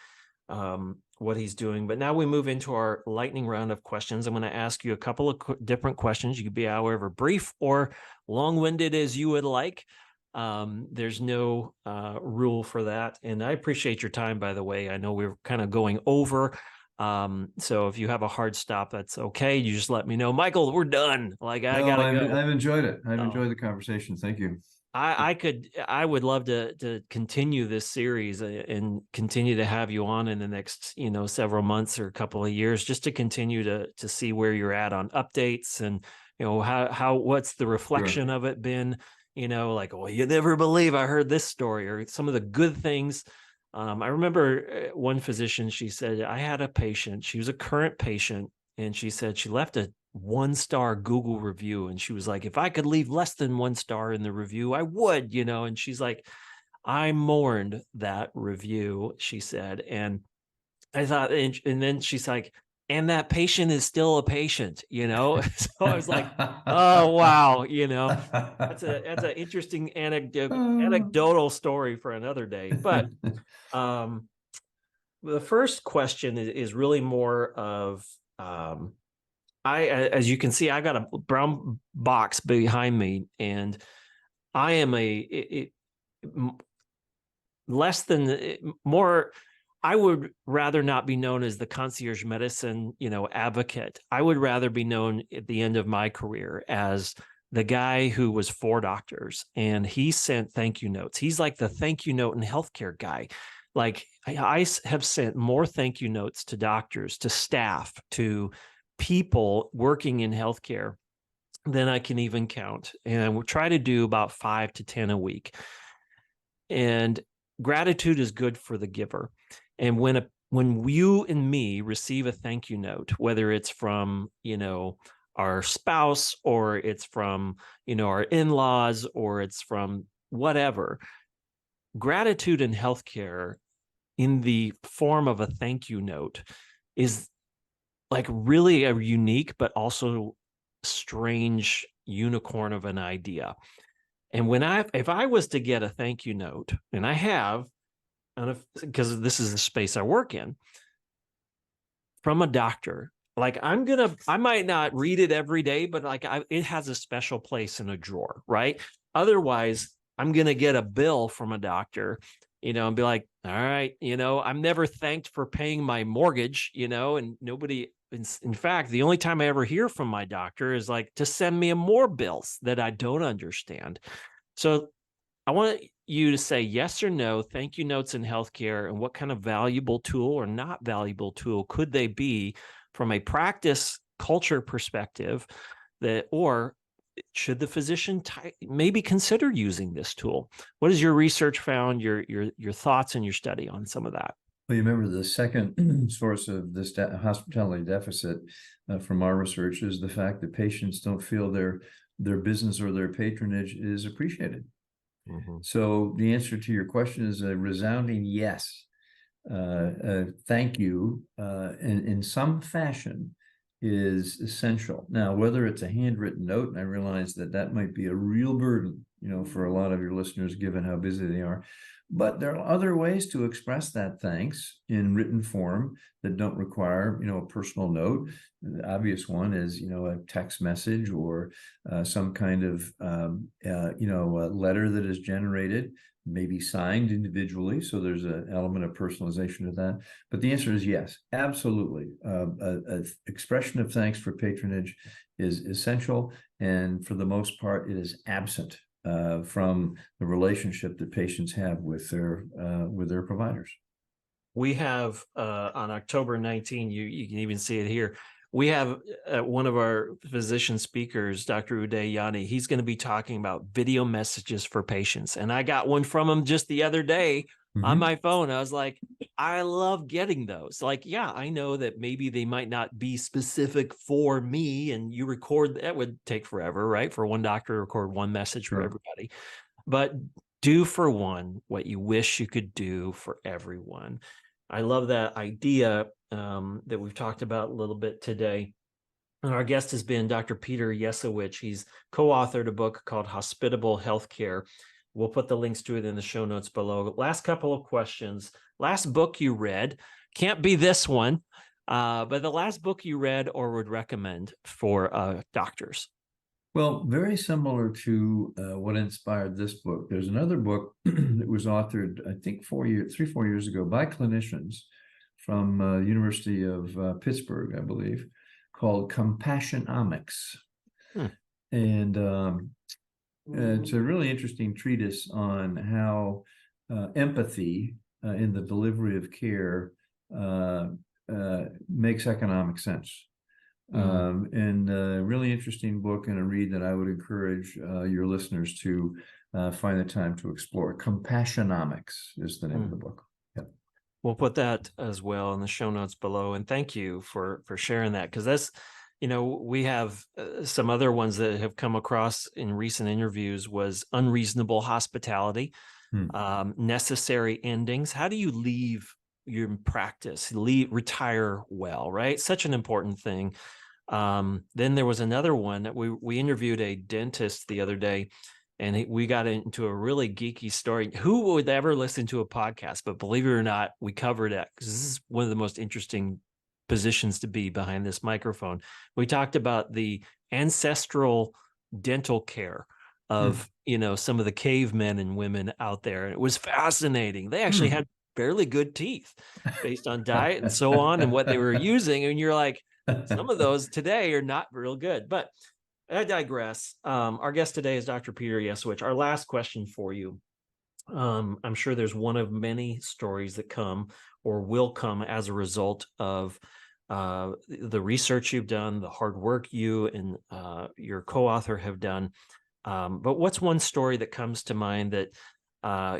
what he's doing. But now we move into our lightning round of questions. I'm going to ask you a couple of different questions. You could be however brief or long-winded as you would like. There's no rule for that. And I appreciate your time, by the way. I know we're kind of going over. So if you have a hard stop, that's okay. You just let me know. Michael, we're done. Like I gotta go. I've enjoyed it. I've enjoyed the conversation. Thank you. I would love to continue this series and continue to have you on in the next, several months or a couple of years, just to continue to see where you're at on updates and, what's the reflection of it been, like, well, you never believe I heard this story, or some of the good things. I remember one physician, she said, I had a patient, she was a current patient, and she said she left a 1-star Google review. And she was like, if I could leave less than 1 star in the review, I would, and she's like, I mourned that review, she said. And I thought, and then she's like, and that patient is still a patient, So I was like, oh, wow. That's an interesting anecdotal story for another day. But the first question is really more of, as you can see, I've got a brown box behind me, and I am I would rather not be known as the concierge medicine, advocate. I would rather be known at the end of my career as the guy who was 4 doctors, and he sent thank you notes. He's like the thank you note in healthcare guy. Like I have sent more thank you notes to doctors, to staff, to people working in healthcare than I can even count. And we'll try to do about 5 to 10 a week. And gratitude is good for the giver. And when when you and me receive a thank you note, whether it's from, our spouse, or it's from, our in-laws, or it's from whatever, gratitude in healthcare in the form of a thank you note is like really a unique, but also strange unicorn of an idea. And if I was to get a thank you note, and I have, because this is the space I work in, from a doctor, like I might not read it every day, but like it has a special place in a drawer, right? Otherwise, I'm going to get a bill from a doctor, and be like, all right, I'm never thanked for paying my mortgage, and nobody, in fact, the only time I ever hear from my doctor is like to send me more bills that I don't understand. So I want you to say yes or no, thank you notes in healthcare, and what kind of valuable tool or not valuable tool could they be from a practice culture perspective, or should the physician maybe consider using this tool? What has your research found, your thoughts and your study on some of that? Well, you remember the second source of this hospitality deficit from our research is the fact that patients don't feel their business or their patronage is appreciated. So the answer to your question is a resounding yes. Thank you in some fashion is essential. Now, whether it's a handwritten note, and I realize that might be a real burden, for a lot of your listeners, given how busy they are. But there are other ways to express that thanks in written form that don't require, a personal note. The obvious one is, a text message or some kind of, a letter that is generated, maybe signed individually. So there's an element of personalization to that. But the answer is yes, absolutely. An expression of thanks for patronage is essential. And for the most part, it is absent from the relationship that patients have with their providers. We have on October 19, you can even see it here. We have one of our physician speakers, Dr. Uday Yanni. He's going to be talking about video messages for patients. And I got one from him just the other day on my phone. I was like, I love getting those. Like, yeah, I know that maybe they might not be specific for me, and you record, that would take forever, right? For one doctor to record one message for everybody. But do for one what you wish you could do for everyone. I love that idea that we've talked about a little bit today. And our guest has been Dr. Peter Yesawich. He's co-authored a book called Hospitable Healthcare. We'll put the links to it in the show notes below. Last couple of questions. Last book you read, can't be this one, but the last book you read or would recommend for doctors. Well, very similar to what inspired this book. There's another book that was authored, I think 4 years ago by clinicians from the University of Pittsburgh, I believe, called Compassionomics. And it's a really interesting treatise on how empathy in the delivery of care makes economic sense. And a really interesting book and a read that I would encourage your listeners to find the time to explore. Compassionomics is the name of the book. Yep. We'll put that as well in the show notes below. And thank you for sharing that, because that's, we have some other ones that have come across in recent interviews was unreasonable hospitality, necessary endings. How do you leave your practice, retire well, right? Such an important thing. Then there was another one that we interviewed a dentist the other day, and we got into a really geeky story. Who would ever listen to a podcast? But believe it or not, we covered it because this is one of the most interesting positions to be behind this microphone. We talked about the ancestral dental care of, some of the cavemen and women out there. And it was fascinating. They actually had fairly good teeth based on diet and so on and what they were using. And you're like, some of those today are not real good, but I digress. Our guest today is Dr. Peter Yesawich. Our last question for you. I'm sure there's one of many stories that come or will come as a result of the research you've done, the hard work you and your co-author have done. But what's one story that comes to mind that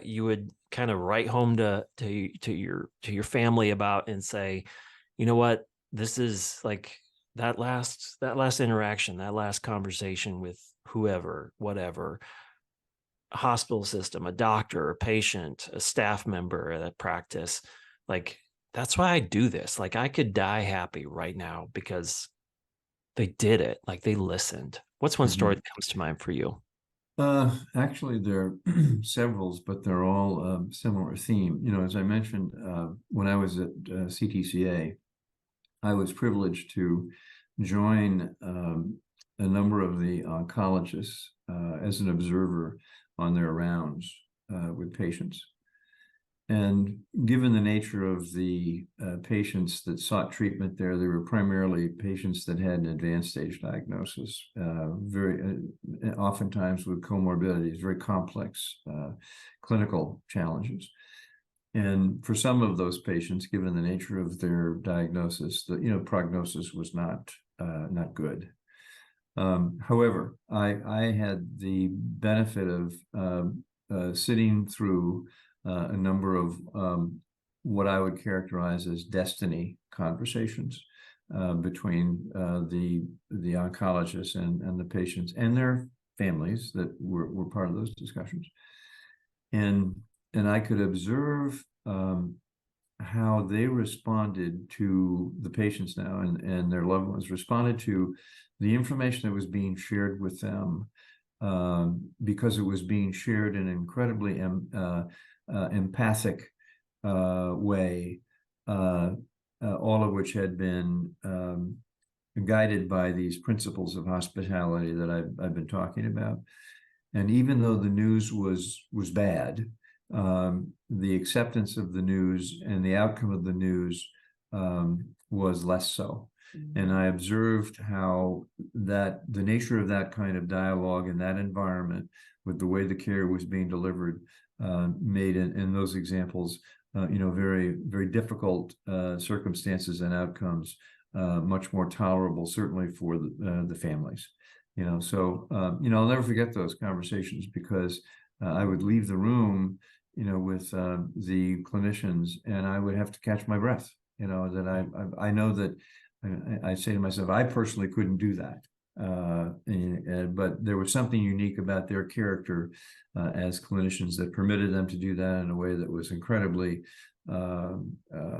you would kind of write home to your family about and say, you know what, this is like that last interaction, that last conversation with whoever, whatever, a hospital system, a doctor, a patient, a staff member at a practice. Like, that's why I do this. Like, I could die happy right now because they did it. Like, they listened. What's one story that comes to mind for you? Actually, there are several, but they're all similar theme. You know, as I mentioned, when I was at CTCA, I was privileged to join a number of the oncologists as an observer on their rounds with patients. And given the nature of the patients that sought treatment there, they were primarily patients that had an advanced stage diagnosis, very oftentimes with comorbidities, very complex clinical challenges. And for some of those patients, given the nature of their diagnosis, the prognosis was not good. However, I had the benefit of sitting through a number of what I would characterize as destiny conversations between the oncologists and the patients and their families that were part of those discussions. And I could observe how they responded to the patients now and their loved ones responded to the information that was being shared with them, because it was being shared in an incredibly empathic way, all of which had been guided by these principles of hospitality that I've been talking about. And even though the news was bad, the acceptance of the news and the outcome of the news was less so. And I observed how the nature of that kind of dialogue in that environment, with the way the care was being delivered, made in those examples, very, very difficult circumstances and outcomes much more tolerable, certainly for the families. So I'll never forget those conversations, because I would leave the room, with the clinicians, and I would have to catch my breath. That I know that I say to myself, I personally couldn't do that. But there was something unique about their character as clinicians that permitted them to do that in a way that was incredibly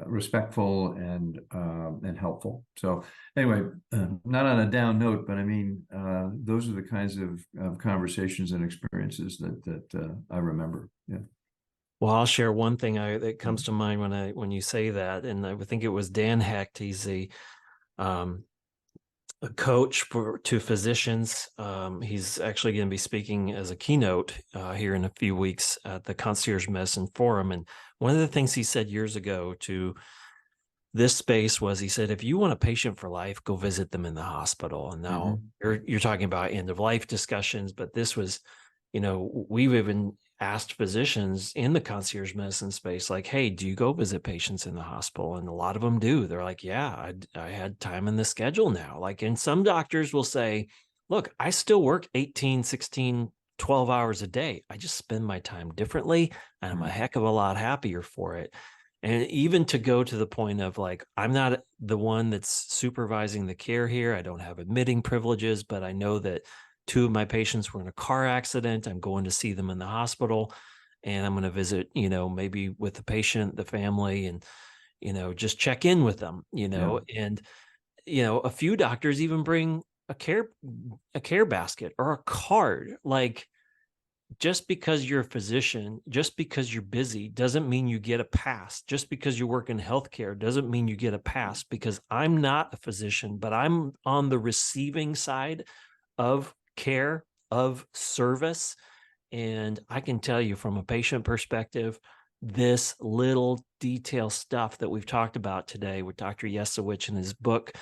respectful and helpful. So anyway, not on a down note, but I mean, those are the kinds of conversations and experiences that I remember. Yeah. Well, I'll share one thing that comes to mind when you say that, and I think it was Dan Hecht. He's a coach to physicians. He's actually going to be speaking as a keynote here in a few weeks at the Concierge Medicine Forum. And one of the things he said years ago to this space was, he said, if you want a patient for life, go visit them in the hospital. And now you're talking about end of life discussions, but this was, we've even asked physicians in the concierge medicine space, like, hey, do you go visit patients in the hospital? And a lot of them do. They're like, yeah, I had time in the schedule now. Like, and some doctors will say, look, I still work 18, 16, 12 hours a day. I just spend my time differently, and I'm a heck of a lot happier for it. And even to go to the point of, like, I'm not the one that's supervising the care here. I don't have admitting privileges, but I know that 2 of my patients were in a car accident. I'm going to see them in the hospital, and I'm going to visit, maybe with the patient, the family, and, just check in with them, and, a few doctors even bring a care basket or a card. Like, just because you're a physician, just because you're busy, doesn't mean you get a pass. Just because you work in healthcare doesn't mean you get a pass, because I'm not a physician, but I'm on the receiving side of care, of service. And I can tell you, from a patient perspective, this little detail stuff that we've talked about today with Dr. Yesawich in his book,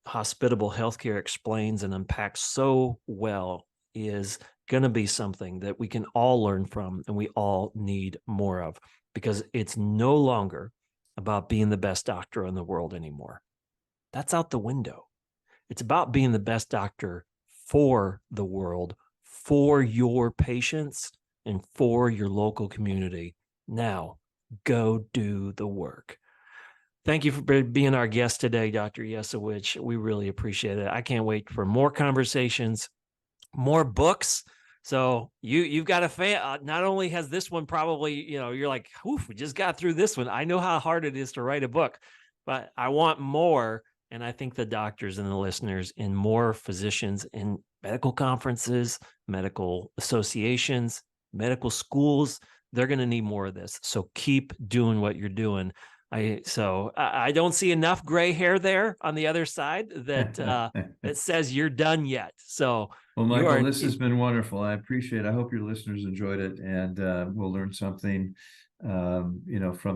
Hospitable Healthcare, explains and unpacks so well, is going to be something that we can all learn from and we all need more of, because it's no longer about being the best doctor in the world anymore. That's out the window. It's about being the best doctor for the world, for your patients, and for your local community. Now, go do the work. Thank you for being our guest today, Dr. Yesawich. We really appreciate it. I can't wait for more conversations, more books. So you've got a fan. Not only has this one probably, you're like, oof, we just got through this one. I know how hard it is to write a book, but I want more. And I think the doctors and the listeners and more physicians in medical conferences, medical associations, medical schools, they're going to need more of this. So keep doing what you're doing. I don't see enough gray hair there on the other side that that says you're done yet. So, well, Michael, this has been wonderful. I appreciate it. I hope your listeners enjoyed it, and we'll learn something, from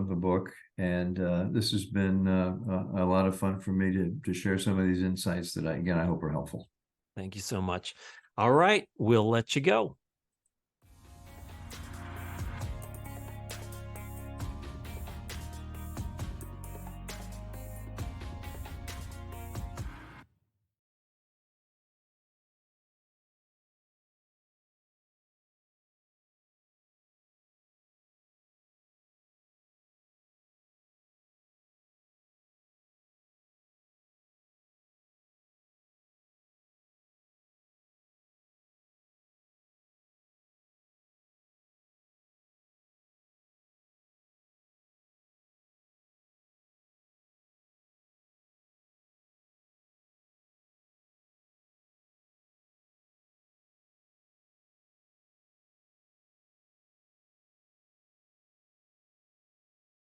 the book. And this has been a lot of fun for me to share some of these insights that I hope are helpful. Thank you so much. All right, we'll let you go.